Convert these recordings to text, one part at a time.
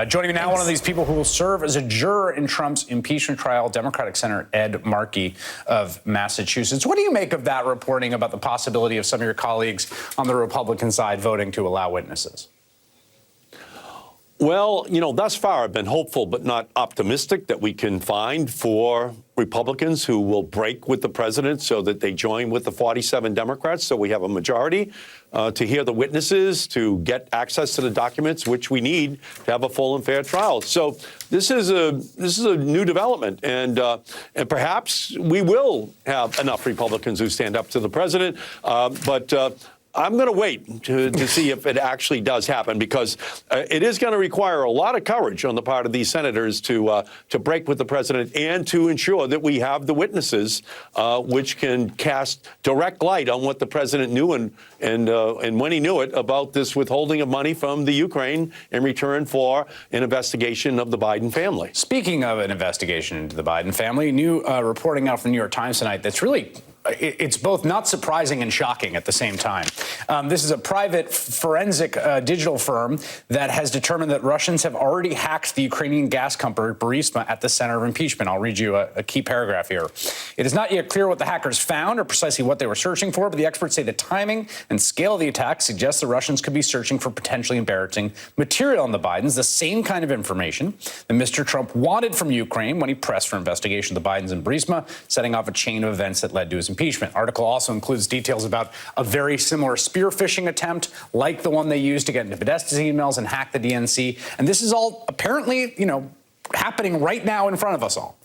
Joining me now, one of these people who will serve as a juror in Trump's impeachment trial, Democratic Senator Ed Markey of Massachusetts. What do you make of that reporting about the possibility of some of your colleagues on the Republican side voting to allow witnesses? Well, thus far I've been hopeful but not optimistic that we can find 4 Republicans who will break with the president so that they join with the 47 Democrats. So we have a majority to hear the witnesses, to get access to the documents, which we need to have a full and fair trial. So this is a new development, and perhaps we will have enough Republicans who stand up to the president. But I'm going to wait to see if it actually does happen, because it is going to require a lot of courage on the part of these senators to break with the president and to ensure that we have the witnesses which can cast direct light on what the president knew and when he knew it about this withholding of money from the Ukraine in return for an investigation of the Biden family. Speaking of an investigation into the Biden family, new reporting out from the New York Times tonight that's really it's both not surprising and shocking at the same time. This is a private forensic digital firm that has determined that Russians have already hacked the Ukrainian gas company Burisma at the center of impeachment. I'll read you a key paragraph here. It is not yet clear what the hackers found or precisely what they were searching for, but the experts say the timing and scale of the attack suggests the Russians could be searching for potentially embarrassing material on the Bidens, the same kind of information that Mr. Trump wanted from Ukraine when he pressed for investigation of the Bidens and Burisma, setting off a chain of events that led to his impeachment. Article also includes details about a very similar spear phishing attempt, like the one they used to get into Podesta's emails and hack the DNC. And this is all apparently, happening right now in front of us all.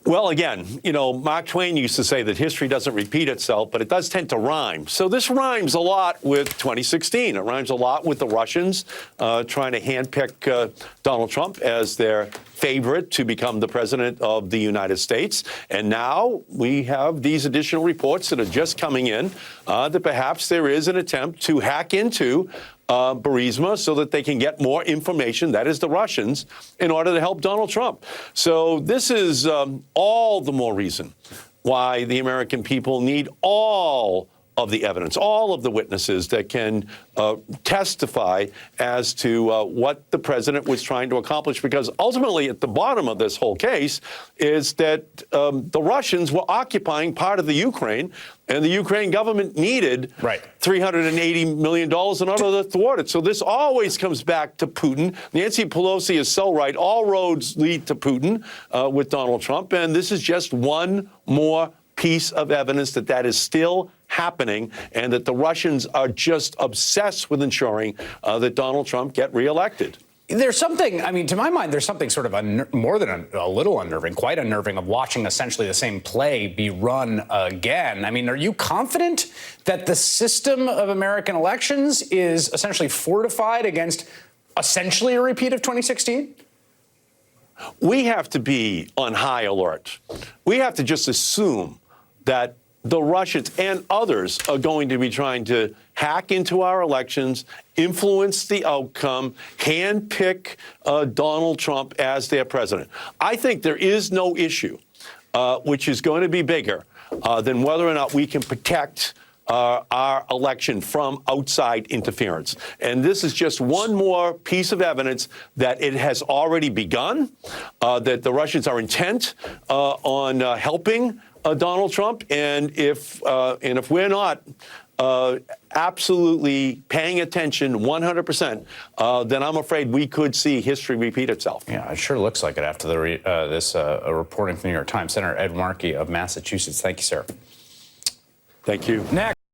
Well, again, Mark Twain used to say that history doesn't repeat itself, but it does tend to rhyme. So this rhymes a lot with 2016. It rhymes a lot with the Russians trying to handpick Donald Trump as their favorite to become the president of the United States. And now we have these additional reports that are just coming in that perhaps there is an attempt to hack into Burisma so that they can get more information, that is the Russians, in order to help Donald Trump. So this is all the more reason why the American people need all of the evidence, all of the witnesses that can testify as to what the president was trying to accomplish, because ultimately at the bottom of this whole case is that the Russians were occupying part of the Ukraine, and the Ukraine government needed $380 million in order to thwart it. So this always comes back to Putin. Nancy Pelosi is so right. All roads lead to Putin with Donald Trump, and this is just one more piece of evidence that is still happening, and that the Russians are just obsessed with ensuring that Donald Trump get reelected. There's something, to my mind, there's something sort of more than a little unnerving, quite unnerving, of watching essentially the same play be run again. Are you confident that the system of American elections is essentially fortified against essentially a repeat of 2016? We have to be on high alert. We have to just assume that the Russians and others are going to be trying to hack into our elections, influence the outcome, handpick Donald Trump as their president. I think there is no issue which is going to be bigger than whether or not we can protect our election from outside interference. And this is just one more piece of evidence that it has already begun, that the Russians are intent on helping Donald Trump, and if we're not absolutely paying attention 100%, then I'm afraid we could see history repeat itself. Yeah, it sure looks like it after this reporting from the New York Times. Senator Ed Markey of Massachusetts. Thank you, sir. Thank you. Next.